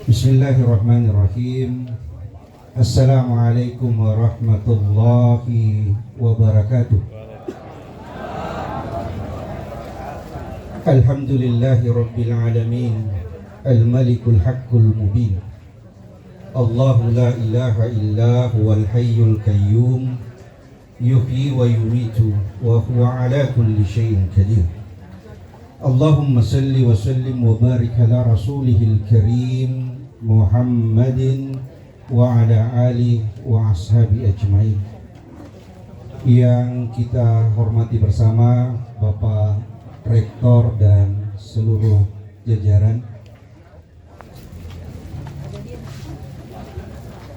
Bismillahirrahmanirrahim. Assalamualaikum warahmatullahi wabarakatuh. Alhamdulillahi rabbil alamin. Al-malikul haqqul mubin. Allahu la ilaha illa huwal hayyul qayyum. Yuhyi wa yumitu wa huwa ala kulli syai'in qadir. Allahumma salli wa sallim wa barik ala rasulihil karim Muhammadin wa ala ali wa ashabi ajmain. Yang kita hormati bersama Bapak Rektor dan seluruh jajaran,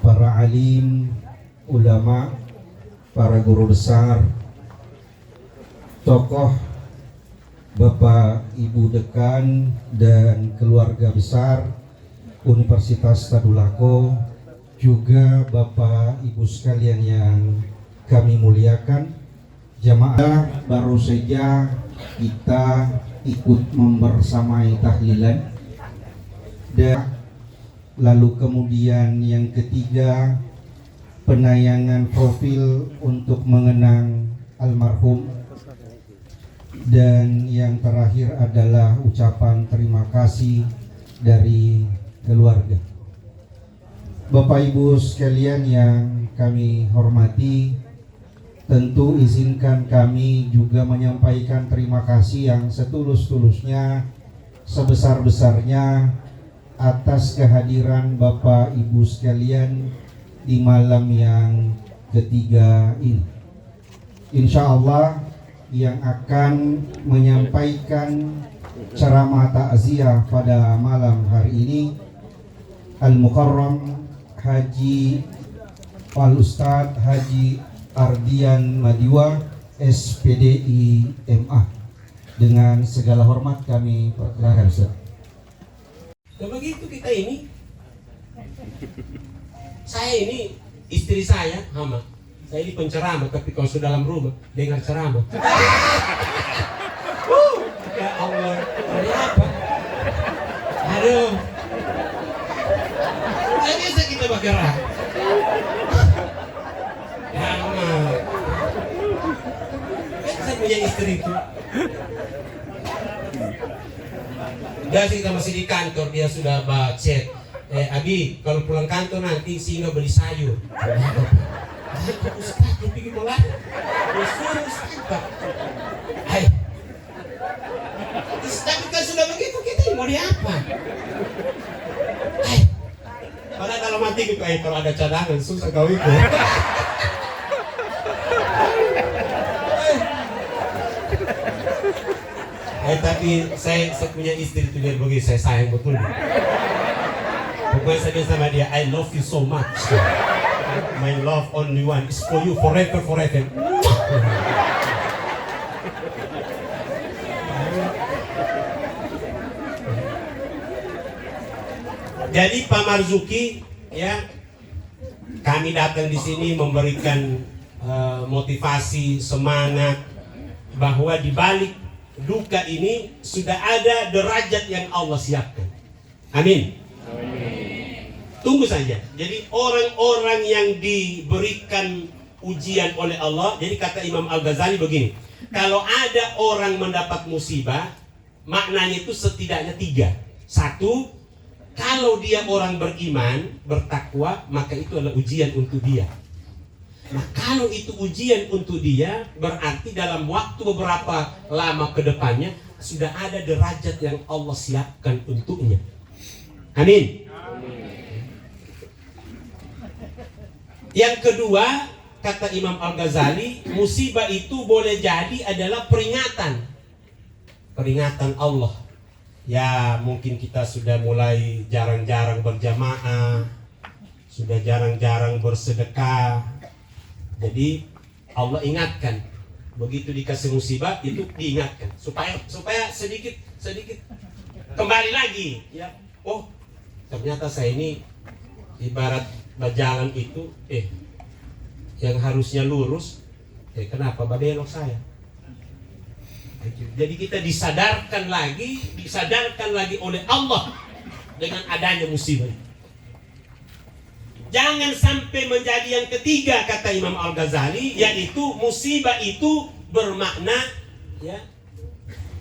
para alim, ulama, para guru besar, tokoh, Bapak Ibu Dekan dan keluarga besar Universitas Tadulako, juga Bapak Ibu sekalian yang kami muliakan, jamaah baru saja kita ikut membersamai tahlilan, dan lalu kemudian yang ketiga penayangan profil untuk mengenang almarhum, dan yang terakhir adalah ucapan terima kasih dari keluarga. Bapak Ibu sekalian yang kami hormati, tentu izinkan kami juga menyampaikan terima kasih yang setulus-tulusnya, sebesar-besarnya atas kehadiran Bapak Ibu sekalian di malam yang ketiga ini. Insya Allah yang akan menyampaikan ceramah takziah pada malam hari ini Al-Mukarram Haji Al-Ustadz Haji Ardian Madiwa, SPDI MA. Dengan segala hormat kami perkenalkan, Ustaz. Nah, begitu kita ini, saya ini istri saya, Hama. Saya ini penceramah, tapi kalau sudah dalam rumah dengar ceramah. Ya Allah, ini apa? Aduh, nggak bisa kita bergerak. Ya Allah, saya punya istri itu. Dan kita masih di kantor, dia sudah chat. Abi, kalau pulang kantor nanti Singa beli sayur. Ustaz, dia pergi mulai. Dia suruh Ustaz. Hai. Tapi kan sudah begitu, kita mau di apa? Hai. Padahal dalam hati gitu, kalau ada cadangan susah kau ikut. Tapi saya punya istri itu dia begitu, saya sayang betul. Pokoknya saya bilang sama dia, I love you so much. My love only one is for you forever. Jadi Pak Marzuki, ya, kami datang di sini memberikan motivasi, semangat bahwa di balik duka ini sudah ada derajat yang Allah siapkan. Amin. Tunggu saja. Jadi orang-orang yang diberikan ujian oleh Allah, jadi kata Imam Al-Ghazali begini, kalau ada orang mendapat musibah, maknanya itu setidaknya 3. 1, kalau dia orang beriman, bertakwa, maka itu adalah ujian untuk dia. Nah, kalau itu ujian untuk dia, berarti dalam waktu beberapa lama ke depannya sudah ada derajat yang Allah siapkan untuknya. Amin. Yang kedua, kata Imam Al-Ghazali, musibah itu boleh jadi adalah peringatan Allah. Ya, mungkin kita sudah mulai jarang-jarang berjamaah, sudah jarang-jarang bersedekah. Jadi Allah ingatkan, begitu dikasih musibah itu diingatkan supaya sedikit kembali lagi. Ya, oh ternyata saya ini ibarat berjalan itu, yang harusnya lurus, kenapa belok saya? Jadi kita disadarkan lagi oleh Allah dengan adanya musibah. Jangan sampai menjadi yang ketiga, kata Imam Al-Ghazali, yaitu musibah itu bermakna, ya,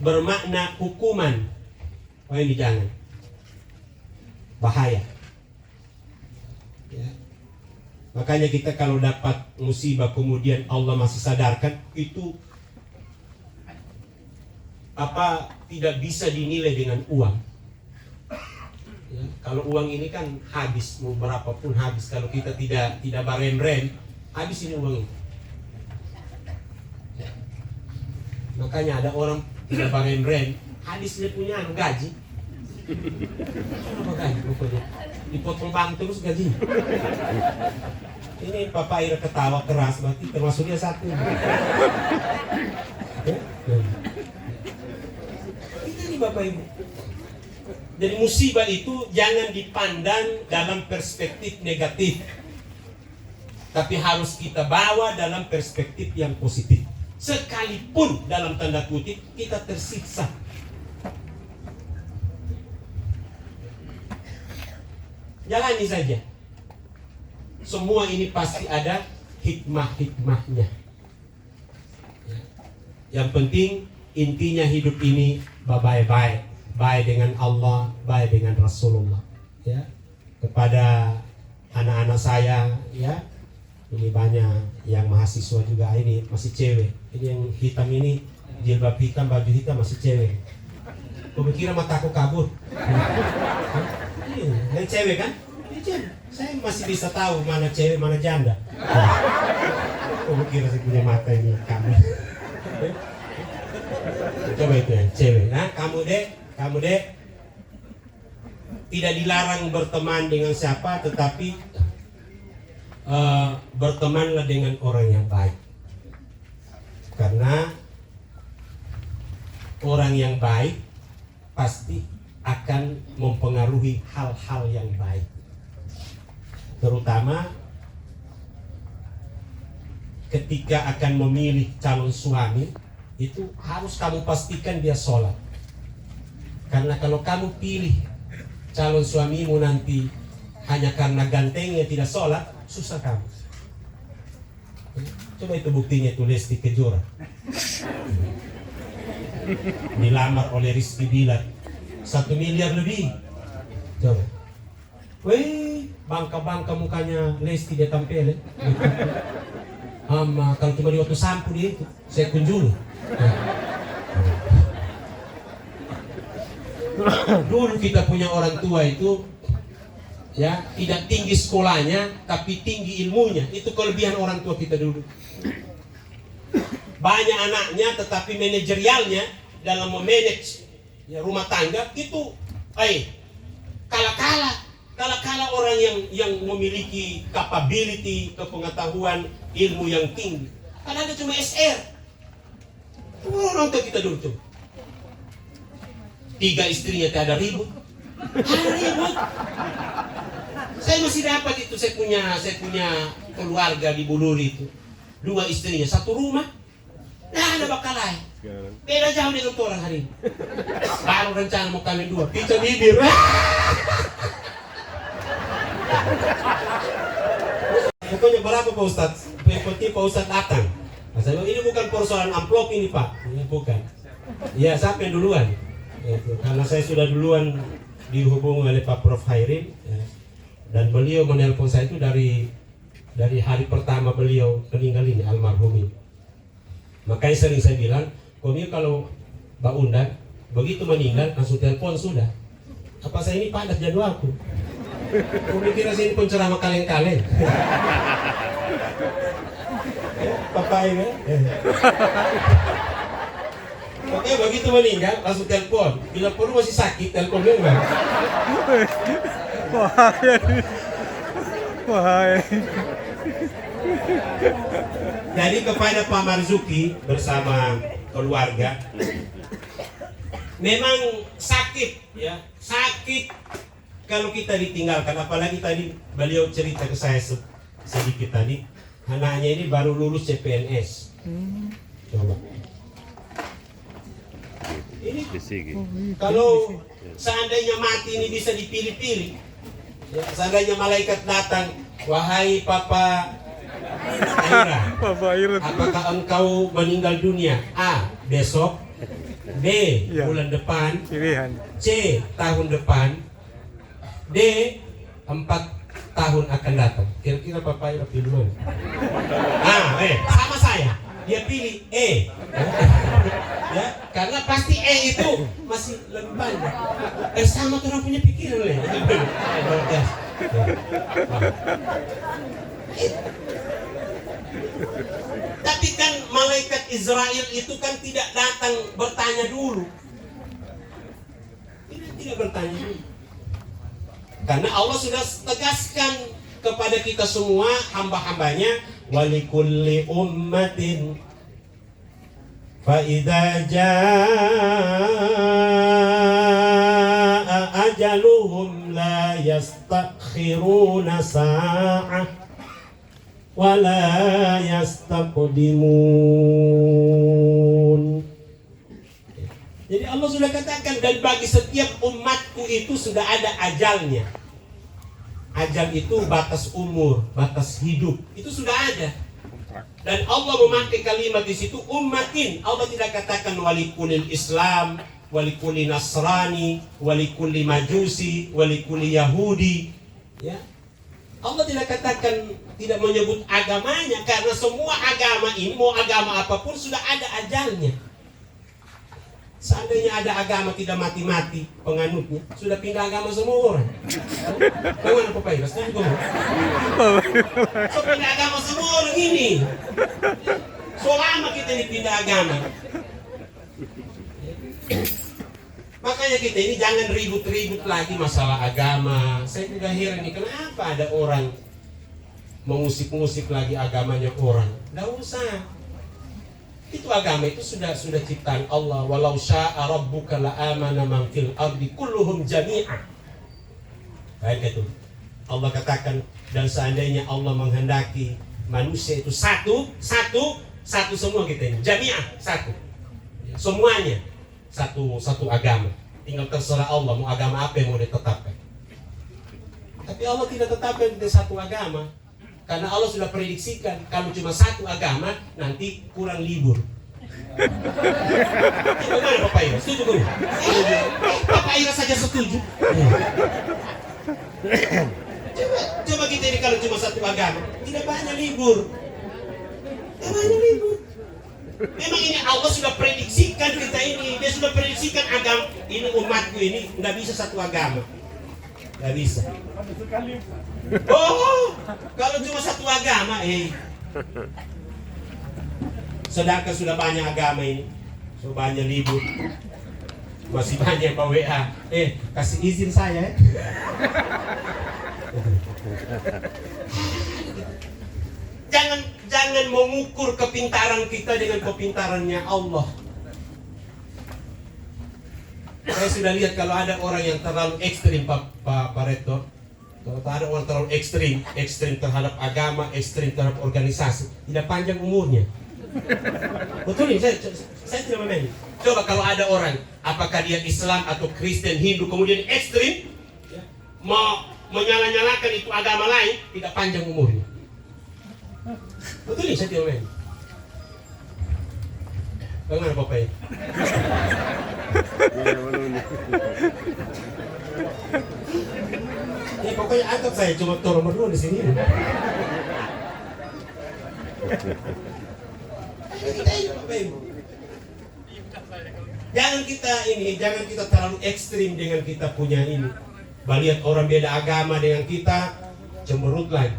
bermakna hukuman. Oh, ini jangan, bahaya. Ya. Makanya kita kalau dapat musibah kemudian Allah masih sadarkan, itu tidak bisa dinilai dengan uang. Ya, kalau uang ini kan habis, mau berapapun habis. Kalau kita tidak barem-rem, habis ini uang ini. Ya. Makanya ada orang tidak barem-rem, habis dia punya gaji. Apa gaji pokoknya? Dipotong bang terus gajinya. Ini Papa Ira ketawa keras, berarti termasuk dia satu. Ini Bapak Ibu. Jadi musibah itu jangan dipandang dalam perspektif negatif, tapi harus kita bawa dalam perspektif yang positif. Sekalipun dalam tanda kutip kita tersiksa. Jalani saja. Semua ini pasti ada hikmah-hikmahnya. Yang penting intinya hidup ini baik-baik. Baik dengan Allah, baik dengan Rasulullah. Ya. Kepada anak-anak saya, ya, ini banyak yang mahasiswa juga, ini masih cewek. Ini yang hitam ini, jilbab hitam, baju hitam, masih cewek. Kau kira mataku kabur? Yang cewek kan? Ini cewek. Saya masih bisa tahu mana cewek, mana janda. Kau kira saya punya mata ini kabur? Coba itu yang cewek. Nah, kamu dek, tidak dilarang berteman dengan siapa, tetapi bertemanlah dengan orang yang baik. Karena orang yang baik pasti akan mempengaruhi hal-hal yang baik. Terutama ketika akan memilih calon suami, itu harus kamu pastikan dia sholat. Karena kalau kamu pilih calon suamimu nanti hanya karena gantengnya tidak sholat, susah kamu. Coba itu buktinya, itu Lesti Kejora dilamar oleh Rizky Bilar 1 miliar lebih. Coba, weh, bangka-bangka mukanya Lesti dia tampil. Kalau cuma di waktu sampo dia itu, saya kunjungi. Dulu kita punya orang tua itu, ya, tidak tinggi sekolahnya tapi tinggi ilmunya. Itu kelebihan orang tua kita dulu. Banyak anaknya tetapi manajerialnya dalam memanage, ya, rumah tangga itu kala orang yang memiliki capability, kepengetahuan, ilmu yang tinggi. Karena ada cuma SR. Orang tua kita dulu tuh 3 istrinya tidak ada ribut. Saya masih dapat itu, saya punya keluarga di Buluri itu, 2 istrinya, 1 rumah. Nah, ada bakal lain. Beda jauh dengan orang hari ini. Baru rencana mau kawin 2, pica bibir. Pokoknya berapa Pak Ustadz? Yang penting Pak Ustadz datang. Nah, saya bilang, ini bukan persoalan amplop ini Pak. Ini bukan. Ya, siapa yang duluan? Itu. Karena saya sudah duluan dihubungi oleh Pak Prof Hairin, ya. Dan beliau menelpon saya itu dari hari pertama beliau meninggal ini, almarhum ini. Makanya sering saya bilang, Komio kalau Mbak undang, begitu meninggal langsung telepon sudah. Apa saya ini padat jadwalku? Komio kira saya ini penceramah kaleng-kaleng. Papa ini. Oke, begitu meninggal langsung telepon. Bila perlu masih sakit, telepon dia enggak? Wahai. Jadi kepada Pak Marzuki bersama keluarga, memang sakit, ya, sakit kalau kita ditinggalkan. Apalagi tadi beliau cerita ke saya sedikit tadi, anaknya ini baru lulus CPNS. Coba. Ini kalau seandainya mati ini bisa dipilih-pilih, ya, seandainya malaikat datang, wahai Papa Aira, apakah engkau meninggal dunia? A. Besok. B. Bulan depan. C. Tahun depan. D. 4 tahun akan datang. Kira-kira Papa Aira pilih mana? Sama saya. Dia pilih E. Ya, karena pasti E itu masih lebih banyak. Sama tuh orang punya pikiran lah. Tapi kan malaikat Israel itu kan tidak datang bertanya dulu. Tidak bertanya dulu. Karena Allah sudah tegaskan kepada kita semua hamba-hambanya, walikulli ummatin fa idza jaa ajaluhum la yastakhiruna sa'ah wa la yastaqdimun. Jadi Allah sudah katakan, dan bagi setiap umatku itu sudah ada ajalnya. Ajal itu batas umur, batas hidup, itu sudah ada. Dan Allah memakai kalimat di situ ummatin. Allah tidak katakan walikulil Islam, walikulil Nasrani, walikulil Majusi, walikulil Yahudi. Ya. Allah tidak katakan, tidak menyebut agamanya, karena semua agama ini, mau agama apapun sudah ada ajalnya. Seandainya ada agama tidak mati-mati penganutnya, sudah pindah agama semua orang. Bagaimana Papa Iras? So pindah agama semua orang ini. Selama kita ini pindah agama. Makanya kita ini jangan ribut-ribut lagi masalah agama. Saya juga heran nih, kenapa ada orang mengusik-ngusik lagi agamanya orang. Tidak usah. Itu agama itu sudah ciptaan Allah. Walau syaa rabbuka la amana man fil ardi kulluhum jami'an. Baik itu. Allah katakan, dan seandainya Allah menghendaki manusia itu satu semua kita ini. Jami'ah, satu. Semuanya satu agama. Tinggal terserah Allah mau agama apa yang mau ditetapkan. Tapi Allah tidak tetapkan di satu agama. Karena Allah sudah prediksikan kalau cuma satu agama nanti kurang libur. Bagaimana Bapak Ira? Setuju belum? Bapak Ira saja setuju. Coba kita ini kalau cuma satu agama, tidak banyak libur. Tidak banyak libur. Memang ini Allah sudah prediksikan kita ini. Dia sudah prediksikan agama ini, umatku ini nggak bisa satu agama. Nggak bisa. Oh, kalau cuma satu agama, sedangkan sudah banyak agama ini, sudah banyak libur, masih banyak Pak WA. Kasih izin saya. Jangan mengukur kepintaran kita dengan kepintarannya Allah. Saya sudah lihat kalau ada orang yang terlalu ekstrim, Pak Rektor. Kalau ada orang terlalu ekstrim terhadap agama, ekstrim terhadap organisasi, tidak panjang umurnya. Betul ini, saya tidak memahami. Coba kalau ada orang, apakah dia Islam atau Kristen, Hindu, kemudian ekstrim, ya, mau menyala-nyalakan itu agama lain, tidak panjang umurnya. Betul ini, saya tidak memahami. Bagaimana Bapak ini? Ya pokoknya anggap saya cuma nomor 2 di sini. Jangan kita terlalu ekstrim dengan kita punya ini. Lihat orang beda agama dengan kita, cemberut lagi.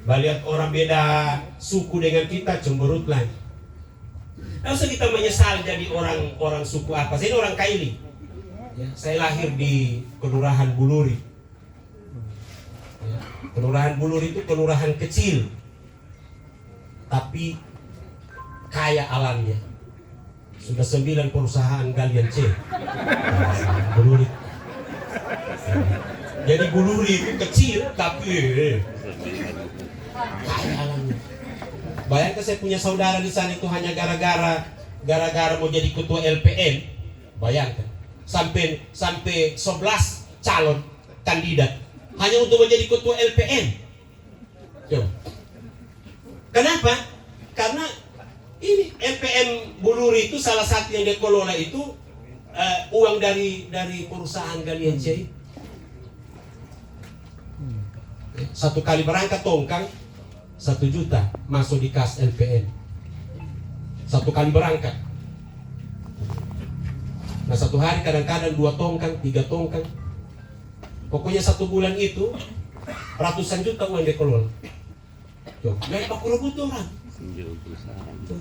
Lihat orang beda suku dengan kita, cemberut lagi. Tidak usah kita menyesal jadi orang suku apa. Saya ini orang Kaili. Ya, saya lahir di Kelurahan Buluri. Ya, Kelurahan Buluri itu kelurahan kecil, tapi kaya alamnya. Sudah 9 perusahaan galian C. Buluri. Jadi Buluri itu kecil, tapi kaya alamnya. Bayangkan saya punya saudara di sana itu hanya gara-gara gara-gara mau jadi ketua LPM, bayangkan sampai 11 calon kandidat hanya untuk menjadi ketua LPM. Coba. Kenapa? Karena ini LPM Buluri itu salah satu yang dikelola itu uang dari perusahaan galian C. Satu kali berangkat tongkang 1 juta masuk di kas LPM. Satu kali berangkat. Nah, satu hari kadang-kadang 2 tongkang, 3 tongkang. Pokoknya 1 bulan itu ratusan juta uang dikelola. Coba, naik baku rebut orang.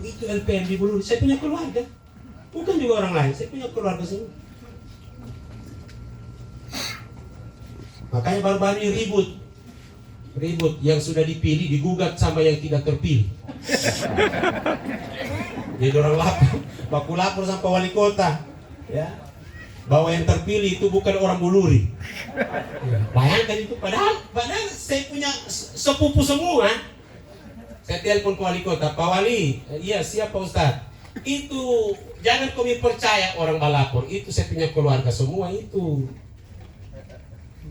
Itu LPM di Buluri. Saya punya keluarga, bukan juga orang lain. Saya punya keluarga sini. Makanya baru-baru ini ribut yang sudah dipilih digugat sama yang tidak terpilih. Jadi orang lapor sampai wali kota, ya, bahwa yang terpilih itu bukan orang Buluri. Bayangkan itu, padahal saya punya sepupu semua. Saya telepon ke wali kota, Pak Wali, iya siap Pak Ustadz. Itu jangan kami percaya orang balapor, itu saya punya keluarga semua itu.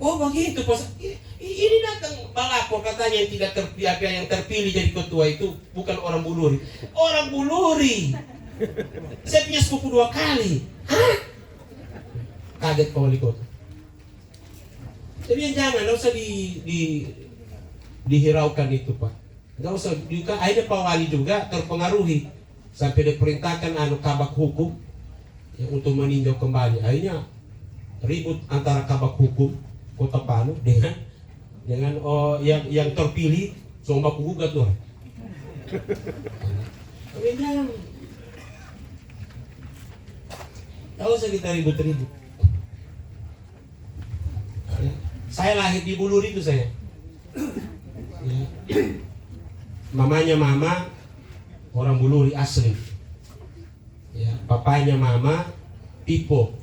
Oh begitu Pak. Ini datang balapor katanya yang tidak terpilih, yang terpilih jadi ketua itu bukan orang Buluri. Orang Buluri. Saya punya sepupu 2 kali. Hah? Kaget Pak Wali Kota. Jadi jangan, nggak usah dihiraukan itu Pak. Nggak usah juga. Akhirnya Pak Wali juga terpengaruhi sampai diperintahkan kabak hukum ya, untuk meninjau kembali. Akhirnya ribut antara kabak hukum Kota Palu dengan yang terpilih, coba aku gugat tuh. Jangan. Tahu usah kita ribut-ribut. Ya. Saya lahir di Buluri itu saya. Ya. Mamanya mama orang Buluri asli. Ya, papanya mama Pipo.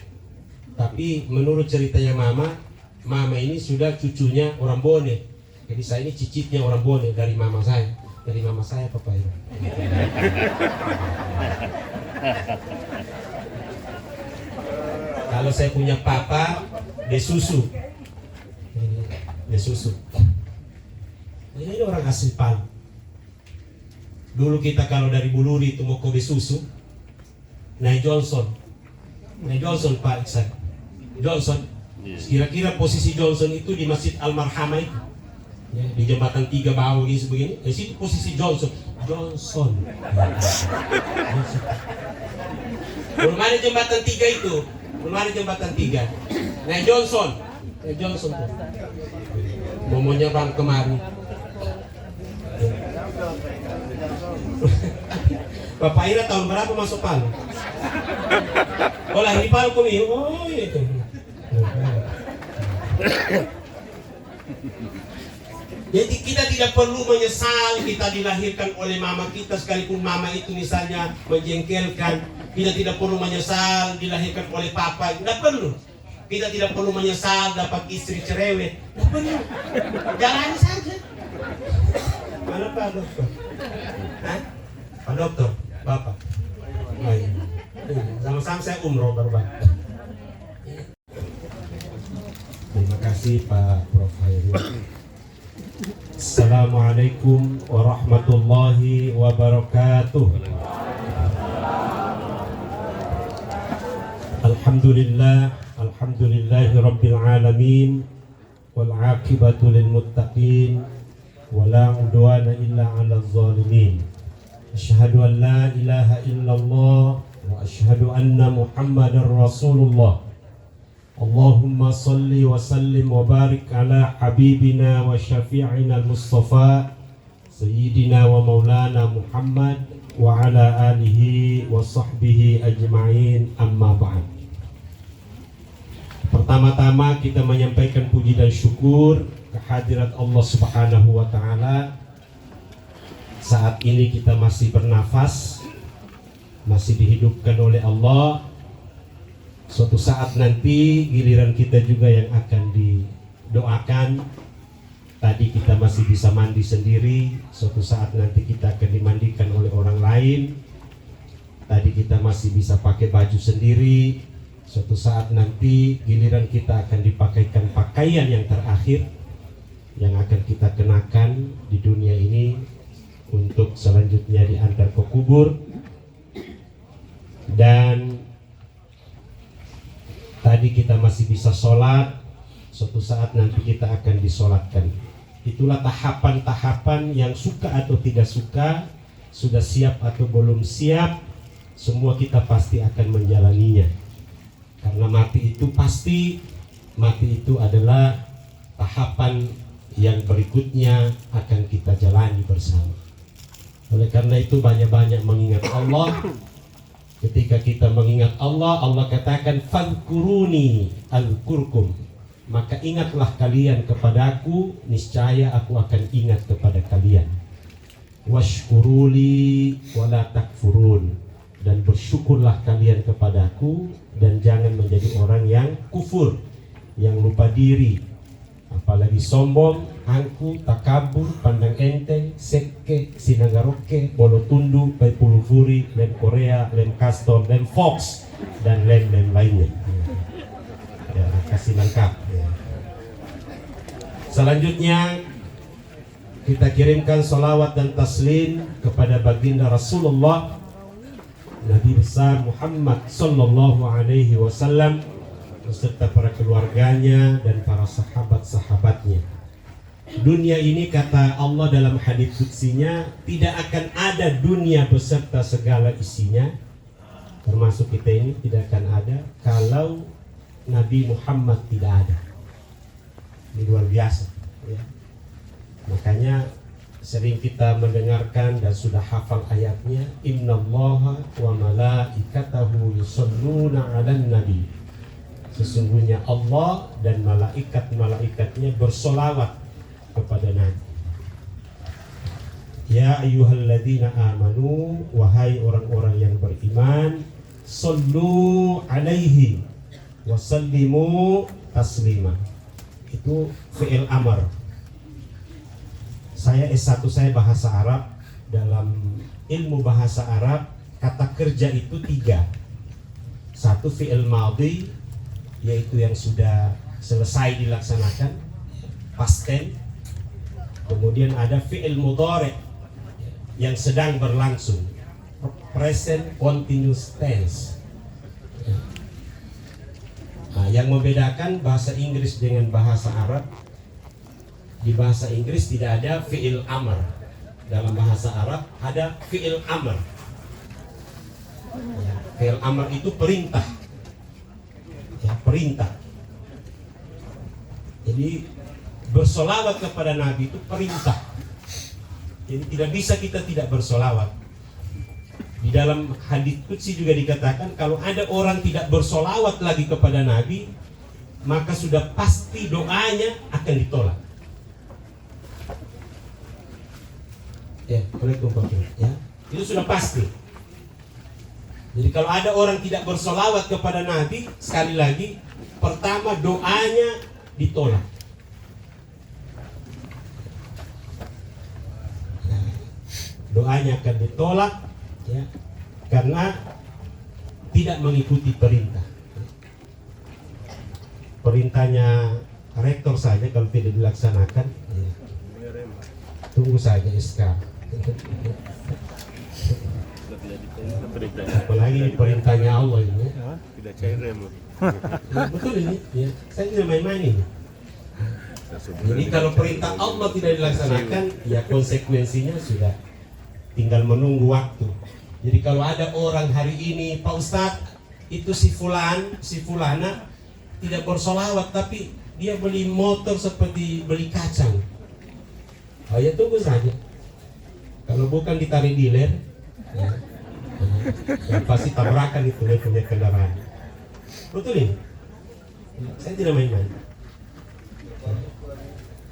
Tapi menurut ceritanya mama ini sudah cucunya orang Bone. Jadi saya ini cicitnya orang Bone dari mama saya. Dari mama saya papa ini. Kalau saya punya papa Desusu. Desusu. Ini orang asli Palu. Dulu kita kalau dari Buluri itu mau ke Desusu, naik Johnson Pak Iksan. Johnson. Kira-kira posisi Johnson itu di Masjid Al-Marhamah itu, ya, di jembatan 3 bawah ini sebegini. Di situ posisi Johnson. Belum ada jembatan 3 itu, belum ada jembatan 3. Nah Johnson tuh mau nyerang kemari. Bapak Ira tahun berapa masuk Palu? Oh lahir di Palu kami. Oh itu. Jadi kita tidak perlu menyesal kita dilahirkan oleh mama kita, sekalipun mama itu misalnya menjengkelkan. Kita tidak perlu menyesal dilahirkan oleh papa, tidak perlu. Kita tidak perlu menyesal dapat istri cerewet, tidak perlu. Jalani saja. Mana Pak Dokter? Hah? Pak Dokter, Bapak. Oh, iya. Sama-sama saya umroh baru. Terima kasih Pak Prof. Hairul. Assalamualaikum warahmatullahi wabarakatuh. Alhamdulillahi rabbil alamin wal aqibatu lil muttaqin wala udwana illa 'alal zalimin. Asyhadu an la ilaha illallah wa asyhadu anna Muhammadar Rasulullah. Allahumma salli wa sallim wa barik ala habibina wa syafi'ina al-Mustafa Sayyidina wa maulana Muhammad wa ala alihi wa sahbihi ajma'in, amma ba'd. Pertama-tama kita menyampaikan puji dan syukur kehadirat Allah Subhanahu wa ta'ala. Saat ini kita masih bernafas, masih dihidupkan oleh Allah. Suatu saat nanti giliran kita juga yang akan didoakan. Tadi kita masih bisa mandi sendiri, suatu saat nanti kita akan dimandikan oleh orang lain. Tadi kita masih bisa pakai baju sendiri. Suatu saat nanti giliran kita akan dipakaikan pakaian yang terakhir yang akan kita kenakan di dunia ini untuk selanjutnya diantar ke kubur. Dan tadi kita masih bisa sholat, suatu saat nanti kita akan disolatkan. Itulah tahapan-tahapan yang suka atau tidak suka, sudah siap atau belum siap, semua kita pasti akan menjalaninya. Karena mati itu pasti, mati itu adalah tahapan yang berikutnya akan kita jalani bersama. Oleh karena itu banyak-banyak mengingat Allah. Ketika kita mengingat Allah, Allah katakan fadhkuruni azkurkum. Maka ingatlah kalian kepadaku, niscaya aku akan ingat kepada kalian. Washkuruli wala takfurun. Dan bersyukurlah kalian kepadaku dan jangan menjadi orang yang kufur, yang lupa diri, apalagi sombong, angku, takabur, pandang enteng, seke, sinagaroke, bolo tundu, paipulufuri, lem Korea, lem Castor, lem Fox, dan lem-lem lainnya. Ya, kasih lengkap. Ya. Selanjutnya kita kirimkan salawat dan taslim kepada baginda Rasulullah Nabi besar Muhammad sallallahu alaihi wasallam beserta para keluarganya dan para sahabat-sahabatnya. Dunia ini, kata Allah dalam hadits qutsinya, tidak akan ada dunia beserta segala isinya, termasuk kita ini tidak akan ada kalau Nabi Muhammad tidak ada. Ini luar biasa ya. Makanya sering kita mendengarkan dan sudah hafal ayatnya, innallaha wa malaikatahu yusholluna 'alan nabi. Sesungguhnya Allah dan malaikat-malaikatnya bersolawat kepada Nabi. Ya ayyuhalladzina amanu, wahai orang-orang yang beriman, sallu alaihi wa sallimu taslima. Itu fi'il amr. Saya S1 saya bahasa Arab. Dalam ilmu bahasa Arab, kata kerja itu 3. Satu fi'il madhi, yaitu yang sudah selesai dilaksanakan, past tense. Kemudian ada fi'il mudhari yang sedang berlangsung, present continuous tense. Nah, yang membedakan bahasa Inggris dengan bahasa Arab, di bahasa Inggris tidak ada fi'il amr. Dalam bahasa Arab ada fi'il amr. Ya, fi'il amr itu perintah. Ya, perintah. Jadi bersolawat kepada Nabi itu perintah. Jadi tidak bisa kita tidak bersolawat. Di dalam hadits qudsi juga dikatakan kalau ada orang tidak bersolawat lagi kepada Nabi, maka sudah pasti doanya akan ditolak. Ya, ya, itu sudah pasti. Jadi kalau ada orang tidak bersolawat kepada Nabi, sekali lagi, pertama doanya ditolak. Doanya akan ditolak, ya, karena tidak mengikuti perintah. Perintahnya rektor saja kalau tidak dilaksanakan, ya, tunggu saja SK. Apalagi perintahnya Allah ini. Tidak cair rem. Ya, betul ini. Ya, saya tidak main-main ini. Jadi kalau perintah Allah tidak dilaksanakan, ya konsekuensinya sudah tinggal menunggu waktu. Jadi kalau ada orang hari ini, Pak Ustadz, itu si fulana tidak bersolawat, tapi dia beli motor seperti beli kacang. Oh ya, tunggu saja. Kalau bukan ditarik dealer, ya, pasti tabrakan itu dia punya kendaraan. Betul ini? Saya tidak main-main.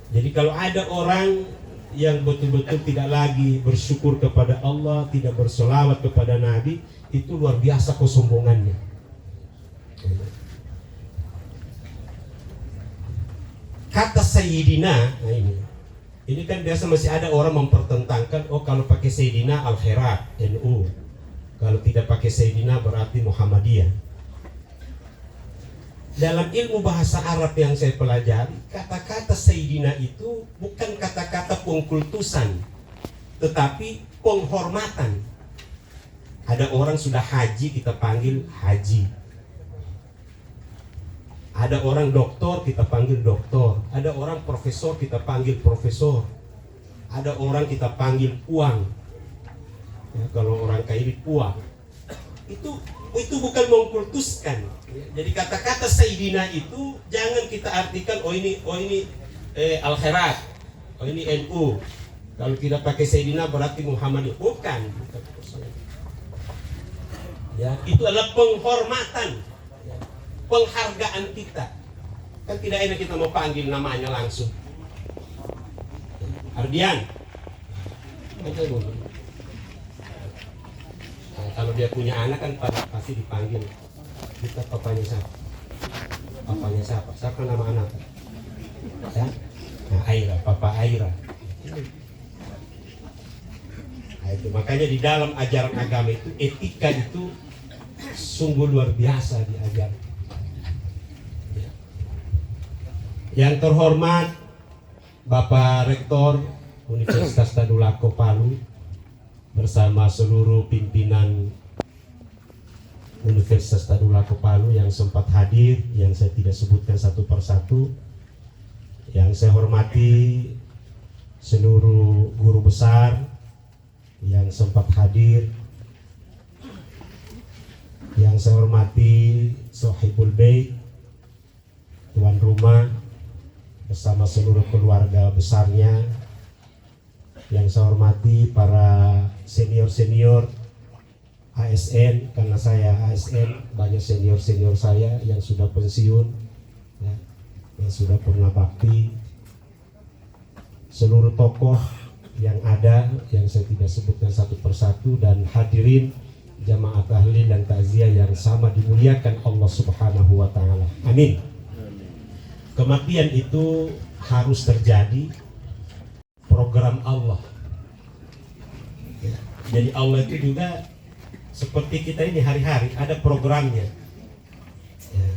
Jadi kalau ada orang yang betul-betul tidak lagi bersyukur kepada Allah, tidak bersolawat kepada Nabi, itu luar biasa kesombongannya. Kata Sayyidina, nah ini kan biasa masih ada orang mempertentangkan, oh kalau pakai Sayyidina Al-Khairat, NU, Kalau tidak pakai Sayyidina berarti Muhammadiyah. Dalam ilmu bahasa Arab yang saya pelajari, kata-kata Sayyidina itu bukan kata-kata pengkultusan, tetapi penghormatan. Ada orang sudah haji, kita panggil haji. Ada orang doktor, kita panggil doktor. Ada orang profesor, kita panggil profesor. Ada orang kita panggil puang. Ya, kalau orang kaya ini puang. Itu bukan mengkultuskan. Jadi kata-kata Sayyidina itu jangan kita artikan oh ini Al-Khairat, oh ini NU. Kalau tidak pakai Sayyidina berarti Muhammadiyah. Bukan. Ya, itu adalah penghormatan, ya, penghargaan kita. Kan tidak enak kita mau panggil namanya langsung. Ardian. Nah, kalau dia punya anak kan pasti dipanggil. Kita papanya siapa? Papanya siapa? Siapa nama anak? Ya? Nah, Aira, Papa Aira. Nah, itu makanya di dalam ajaran agama itu etika itu sungguh luar biasa diajar. Ya. Yang terhormat Bapak Rektor Universitas Tadulako Palu bersama seluruh pimpinan Universitas Tadulako Palu yang sempat hadir, yang saya tidak sebutkan satu persatu. Yang saya hormati seluruh guru besar yang sempat hadir, yang saya hormati Sohibul Bait, tuan rumah bersama seluruh keluarga besarnya, yang saya hormati para senior-senior ASN, karena saya ASN, banyak senior-senior saya yang sudah pensiun, ya, yang sudah pernah bakti, seluruh tokoh yang ada, yang saya tidak sebutkan satu persatu, dan hadirin jamaah tahlil dan takziah yang sama dimuliakan Allah Subhanahu wa Ta'ala. Amin. Kematian itu harus terjadi, program Allah. Ya. Jadi Allah itu juga seperti kita ini hari-hari ada programnya. Ya.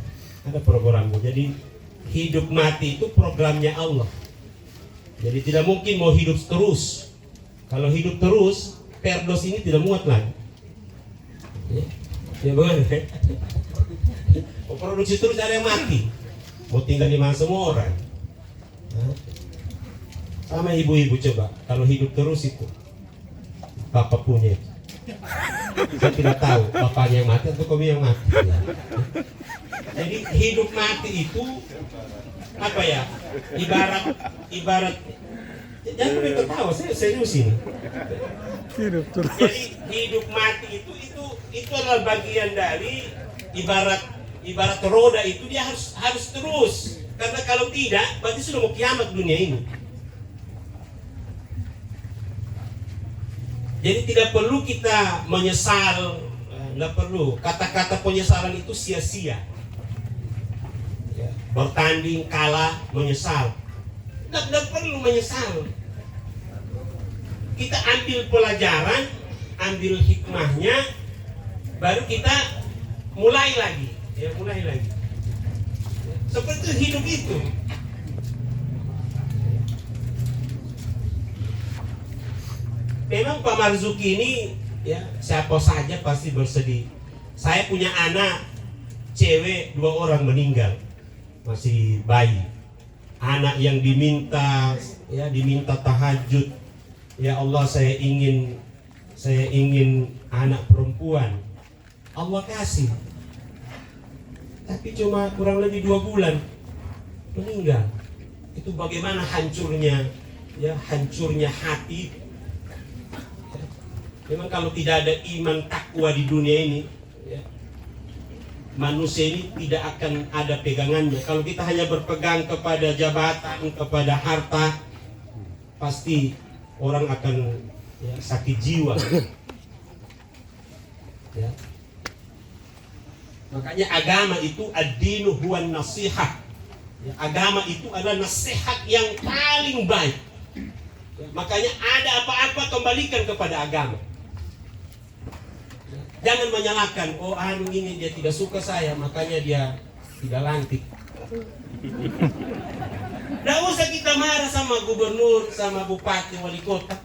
Ada programnya. Jadi hidup mati itu programnya Allah. Jadi tidak mungkin mau hidup terus. Kalau hidup terus, perdos ini tidak muat lagi. Ya boleh. Mau produksi terus ada yang mati. Mau tinggal di mana semua orang. Sama ibu-ibu coba. Kalau hidup terus itu, bapak punya. Saya tidak tahu bapaknya yang mati atau kamu yang mati. Jadi hidup mati itu apa ya? Ibarat jangan mereka tahu, saya serius ini. Jadi hidup mati itu adalah bagian dari ibarat roda itu, dia harus terus. Karena kalau tidak berarti sudah mau kiamat dunia ini. Jadi tidak perlu kita menyesal, nggak perlu. Kata-kata penyesalan itu sia-sia. Bertanding kalah menyesal, nggak perlu menyesal. Kita ambil pelajaran, ambil hikmahnya, baru kita mulai lagi. Seperti hidup itu. Memang Pak Marzuki ini, ya siapa saja pasti bersedih. Saya punya anak cewek 2 orang meninggal, masih bayi. Anak yang diminta tahajud, ya Allah saya ingin anak perempuan. Allah kasih, tapi cuma kurang lebih 2 bulan meninggal. Itu bagaimana hancurnya hati. Memang kalau tidak ada iman takwa di dunia ini, ya, manusia ini tidak akan ada pegangannya. Kalau kita hanya berpegang kepada jabatan, kepada harta, pasti orang akan sakit jiwa. Ya. Makanya agama itu ad-dinu huwan nasihah. Ya, agama itu adalah nasihat yang paling baik. Ya, makanya ada apa-apa kembalikan kepada agama. Jangan menyalahkan, oh anu ini dia tidak suka saya, makanya dia tidak lantik. Nggak usah kita marah sama gubernur, sama bupati, wali kota.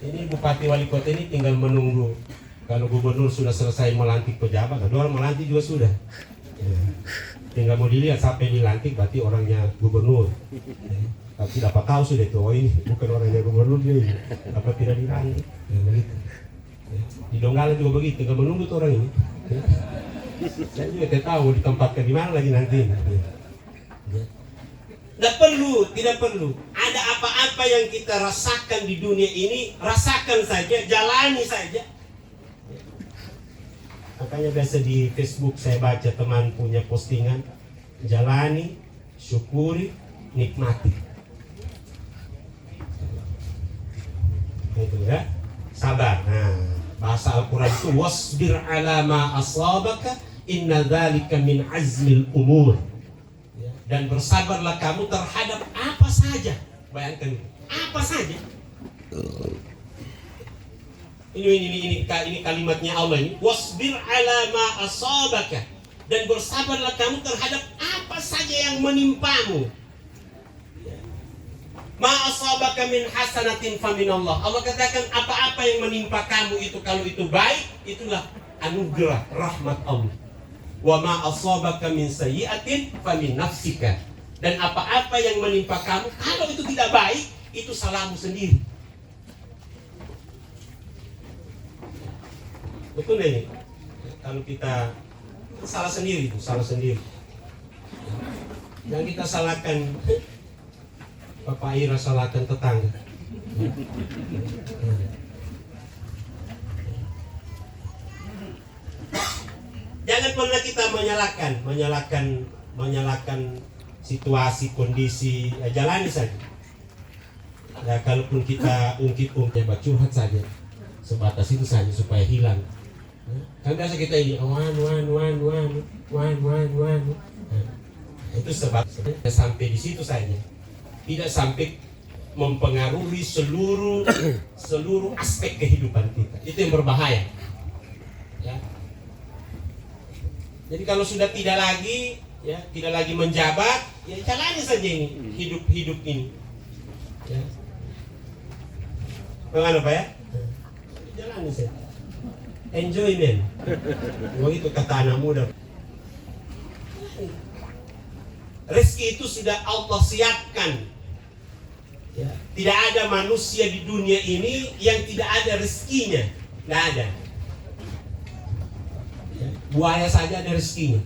Ini bupati wali kota ini tinggal menunggu. Kalau gubernur sudah selesai melantik pejabat, ada orang melantik juga sudah. Ya. Tinggal mau dilihat siapa yang dilantik, berarti orangnya gubernur. Ya. Tapi dapat tahu sudah itu, oh ini bukan orangnya gubernur dia ini. Apa tidak dilantik? Ya, begitu. Ya. Di Donggala juga begitu, tinggal menunggu tuh orang ini. Ya. Saya juga tidak tahu ditempatkan di mana lagi nanti. Ya. Ya. Tidak perlu. Ada apa-apa yang kita rasakan di dunia ini, rasakan saja, jalani saja. Makanya biasa di Facebook saya baca teman punya postingan, jalani, syukuri, nikmati. Itu ya, sabar. Nah, bahasa Al-Quran itu wasbir ala ma asabaka inna dzalika min azmil umur. Dan bersabarlah kamu terhadap apa saja. Bayangkan apa saja. Ini kalimatnya Allah ini. Wasbir ala ma asabaka. Dan bersabarlah kamu terhadap apa saja yang menimpamu. Ma asabaka min hasanatin fa min Allah. Allah katakan apa-apa yang menimpa kamu itu, kalau itu baik, itulah anugerah rahmat Allah. Wa ma asabaka min sayyi'atin fa min nafsika. Dan apa-apa yang menimpa kamu, kalau itu tidak baik, itu salahmu sendiri. Betul ini. Kalau kita salah sendiri, itu salah sendiri. Yang kita salahkan Bapak Ira, salahkan tetangga. Jangan pernah kita menyalahkan situasi, kondisi, ya jalani saja. Ya, kalaupun kita ungkit-ungkit, curhat saja, sebatas itu saja supaya hilang. Kan biasa kita ini, itu sebabnya sampai di situ saja, tidak sampai mempengaruhi seluruh aspek kehidupan kita. Itu yang berbahaya. Ya. Jadi kalau sudah tidak lagi menjabat, ya jalani saja ini hidup ini. Ya. Bagaimana Pak ya? Jalani saja. Enjoyment. Begitu kata anak muda. Rezeki itu sudah Allah siapkan. Ya. Tidak ada manusia di dunia ini yang tidak ada rezekinya. Tidak ada. Ya. Buaya saja ada rezekinya.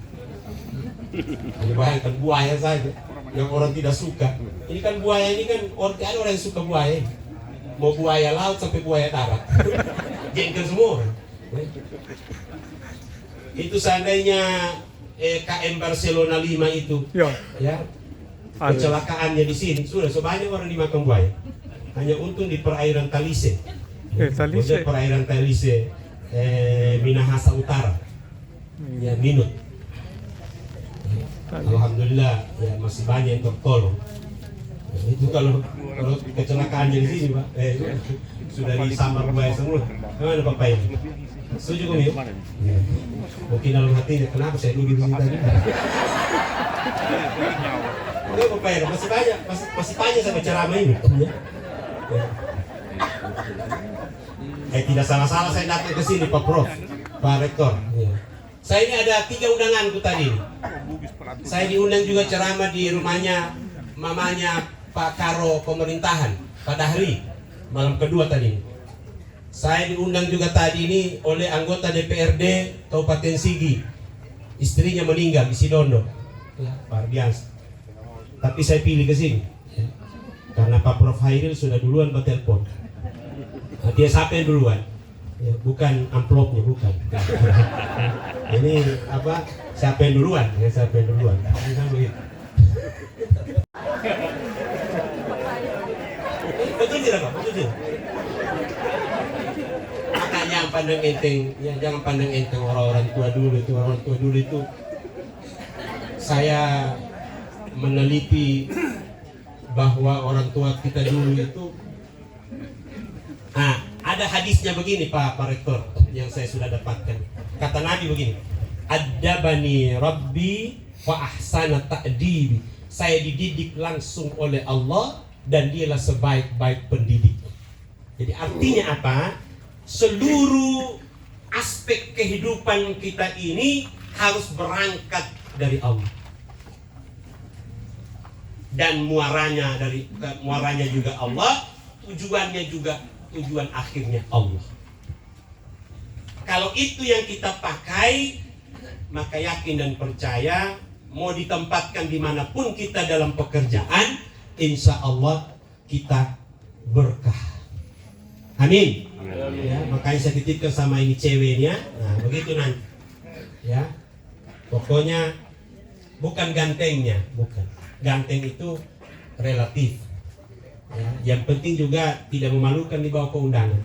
Hanya bayangkan buaya saja yang orang tidak suka. Ini kan buaya ini kan ada orang yang suka buaya. Mau buaya laut sampai buaya darat. Jengkel semua orang. Itu seandainya KM Barcelona 5 itu ya kecelakaannya di sini sudah sebanyak orang dimakan buaya. Hanya untung di perairan Talise. Perairan Talise Minahasa Utara. Ya Minut. Alhamdulillah ya masih banyak yang tertolong. Itu kalau kecelakaannya di sini Pak, sudah disambar buaya semua. Gimana Bapak ini? Setuju kok yuk? Ya. Mungkin dalam hatinya, kenapa saya ini begini tadi? Oke Bapak ya, masih banyak sampai ceramah ini. Ya. Tidak salah-salah saya datang ke sini Pak Prof, Pak Rektor. Ya. Saya ini ada 3 undanganku tadi. Saya diundang juga ceramah di rumahnya mamanya Pak Karo pemerintahan, Pak Dahri, malam kedua tadi. Saya diundang juga tadi ini oleh anggota DPRD Kabupaten Sigi. Istrinya meninggal di Sidondo. Ya, Pak Ardians. Tapi saya pilih ke sini. Ya. Karena Pak Prof Hairil sudah duluan bertelepon. Nah, dia siapa yang duluan? Ya, bukan amplopnya, bukan. Ini apa? Siapa yang duluan? Ya, siapa yang duluan? Betul tidak Pak? Betul tidak? Makanya pandang enteng, ya jangan pandang enteng orang tua dulu itu. Saya meneliti bahwa orang tua kita dulu itu, ada hadisnya begini Pak Rektor yang saya sudah dapatkan. Kata Nabi begini, Addabani Rabbi wa ahsana ta'dibi. Saya dididik langsung oleh Allah dan dialah sebaik-baik pendidik. Jadi artinya apa? Seluruh aspek kehidupan kita ini harus berangkat dari Allah. Dan muaranya juga Allah, tujuannya juga tujuan akhirnya Allah. Kalau itu yang kita pakai, maka yakin dan percaya mau ditempatkan dimanapun kita dalam pekerjaan, insya Allah kita berkah. Amin. Ya, makanya saya titipkan sama ini ceweknya. Nah, begitu nanti. Ya, pokoknya bukan gantengnya, bukan. Ganteng itu relatif. Ya, yang penting juga tidak memalukan di bawah keundangan.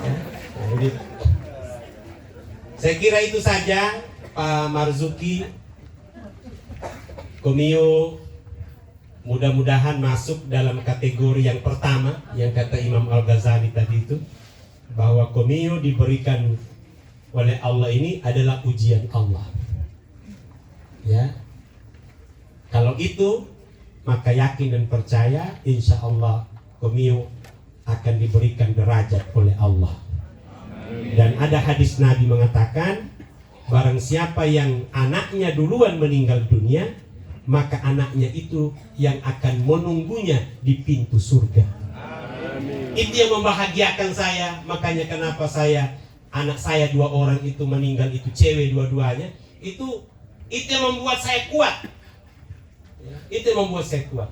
Ya, nah, begitu. Saya kira itu saja, Pak Marzuki. Komio mudah-mudahan masuk dalam kategori yang pertama yang kata Imam Al-Ghazali tadi itu, bahwa Komio diberikan oleh Allah ini adalah ujian Allah. Ya, kalau itu maka yakin dan percaya insya Allah Komio akan diberikan derajat oleh Allah. Dan ada hadis Nabi mengatakan, barang siapa yang anaknya duluan meninggal dunia, maka anaknya itu yang akan menunggunya di pintu surga. Itu yang membahagiakan saya. Makanya kenapa anak saya 2 orang itu meninggal, itu cewek dua-duanya, itu yang membuat saya kuat. Itu yang membuat saya kuat.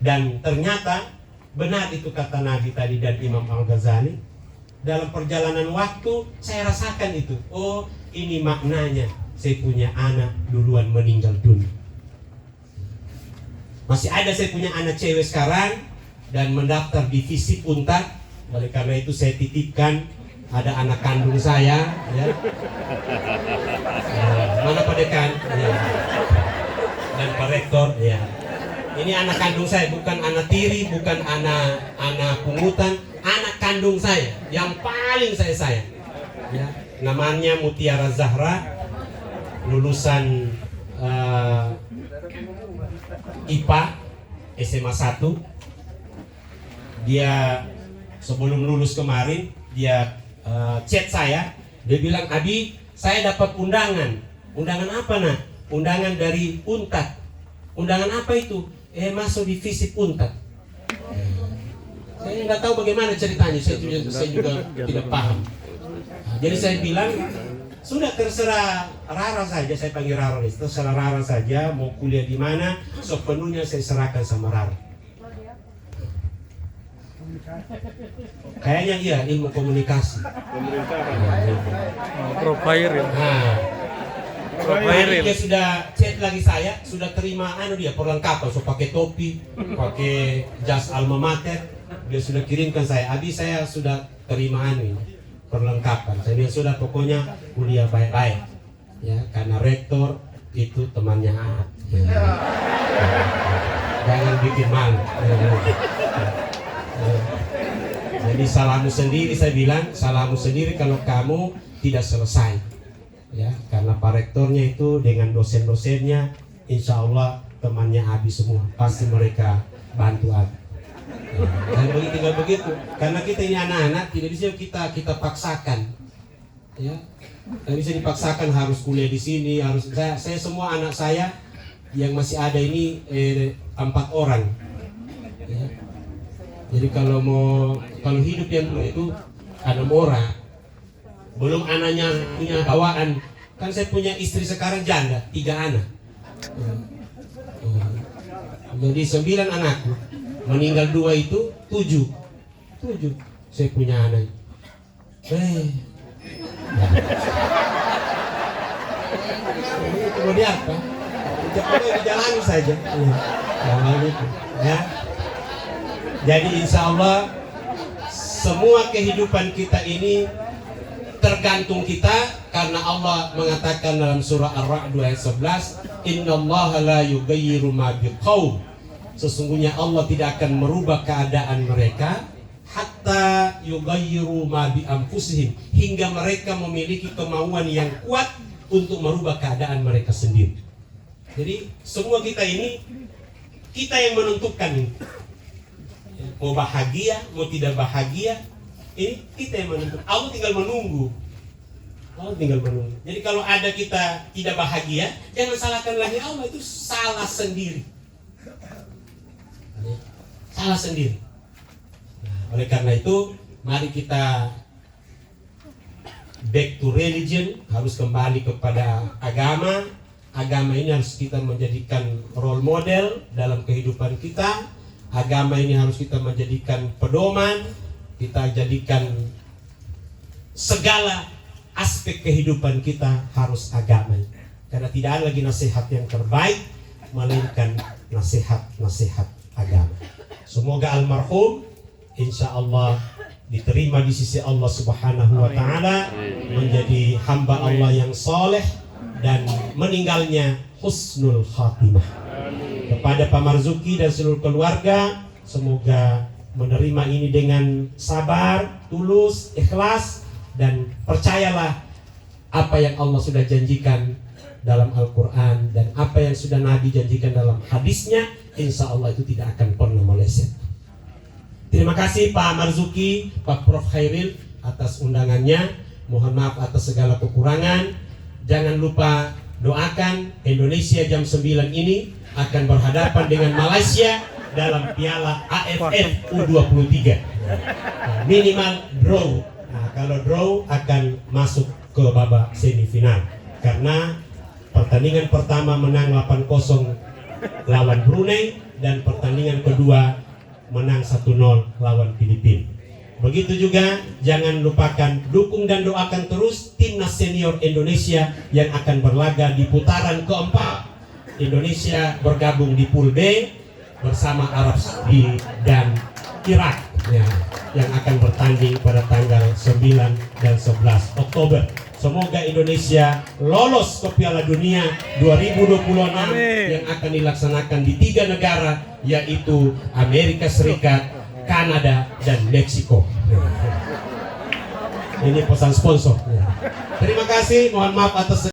Dan ternyata benar itu kata Nabi tadi dan Imam Al-Ghazali. Dalam perjalanan waktu saya rasakan itu. Oh, ini maknanya saya punya anak duluan meninggal dunia. Masih ada saya punya anak cewek sekarang dan mendaftar di FISIP Untar. Oleh karena itu saya titipkan, ada anak kandung saya, ya. Mana Pak Dekan? Ya. Dan Pak Rektor, ya. Ini anak kandung saya, bukan anak tiri, bukan anak pungutan, anak kandung saya yang paling saya sayang. Ya. Namanya Mutiara Zahra, lulusan IPA SMA 1. Dia sebelum lulus kemarin dia chat saya, dia bilang, Abi, saya dapat undangan. Undangan apa nak? Undangan dari Untat. Undangan apa itu? Masuk di FISIP Untat. Saya nggak tahu bagaimana ceritanya, saya juga tidak paham. Jadi saya bilang, sudah terserah Rara saja, saya panggil Rara, terserah Rara saja mau kuliah di mana, sepenuhnya saya serahkan sama Rara. Kayaknya iya, ilmu komunikasi. Profile ya. Dia sudah chat lagi saya, sudah terima dia perlengkapan, so pakai topi, pakai jas alma mater, dia sudah kirimkan saya. Abi, saya sudah terima perlengkapan. Saya bilang sudah, pokoknya kuliah baik-baik, ya, karena rektor itu temannya Aat. Ya. Jangan bikin malu. Jadi salahmu sendiri, saya bilang salahmu sendiri kalau kamu tidak selesai, ya, karena Pak Rektornya itu dengan dosen-dosennya insya Allah temannya Abi semua, pasti mereka bantu Abi. Ya, dan tinggal begitu, karena kita ini anak-anak tidak bisa kita paksakan, ya, tidak bisa dipaksakan harus kuliah di sini, harus saya semua anak saya yang masih ada ini 4 orang. Ya. Jadi kalau hidup yang dulu itu ada 6 orang, belum anaknya punya bawaan. Kan saya punya istri sekarang janda, 3 anak. Jadi 9 anakku, meninggal 2 itu 7 saya punya anak. Kemudian apa? Dijalani saja. Ya. Jadi insya Allah semua kehidupan kita ini tergantung kita, karena Allah mengatakan dalam surah Ar-Ra'd ayat 11, Innallaha la yughayyiru ma biqaum. Sesungguhnya Allah tidak akan merubah keadaan mereka hatta yughayyiru ma bi anfusihim, hingga mereka memiliki kemauan yang kuat untuk merubah keadaan mereka sendiri. Jadi semua kita ini, kita yang menentukan ini. Mau bahagia, mau tidak bahagia, ini kita yang menentukan. Allah tinggal menunggu. Allah tinggal menunggu. Jadi kalau ada kita tidak bahagia, jangan salahkan lagi Allah, itu salah sendiri. Salah sendiri. Nah, oleh karena itu, mari kita back to religion, harus kembali kepada agama. Agama ini harus kita menjadikan role model dalam kehidupan kita. Agama ini harus kita menjadikan pedoman, kita jadikan segala aspek kehidupan kita harus agama. Karena tidak ada lagi nasihat yang terbaik melainkan nasihat-nasihat agama. Semoga almarhum insya Allah diterima di sisi Allah Subhanahu wa Ta'ala, menjadi hamba Allah yang soleh dan meninggalnya husnul khatimah. Kepada Pak Marzuki dan seluruh keluarga, semoga menerima ini dengan sabar, tulus, ikhlas, dan percayalah apa yang Allah sudah janjikan dalam Al-Quran dan apa yang sudah Nabi janjikan dalam hadisnya, insya Allah itu tidak akan pernah meleset. Terima kasih Pak Marzuki, Pak Prof Khairil atas undangannya. Mohon maaf atas segala kekurangan. Jangan lupa doakan Indonesia jam 9 ini akan berhadapan dengan Malaysia dalam Piala AFF U23. Nah, minimal draw. Nah, kalau draw akan masuk ke babak semifinal. Karena pertandingan pertama menang 8-0 lawan Brunei dan pertandingan kedua menang 1-0 lawan Filipina. Begitu juga jangan lupakan dukung dan doakan terus timnas senior Indonesia yang akan berlaga di putaran keempat. Indonesia bergabung di Pool B bersama Arab Saudi dan Irak ya, yang akan bertanding pada tanggal 9 dan 11 Oktober. Semoga Indonesia lolos ke Piala Dunia 2026 yang akan dilaksanakan di 3 negara, yaitu Amerika Serikat, Kanada, dan Meksiko. Ini pesan sponsor. Terima kasih, mohon maaf atas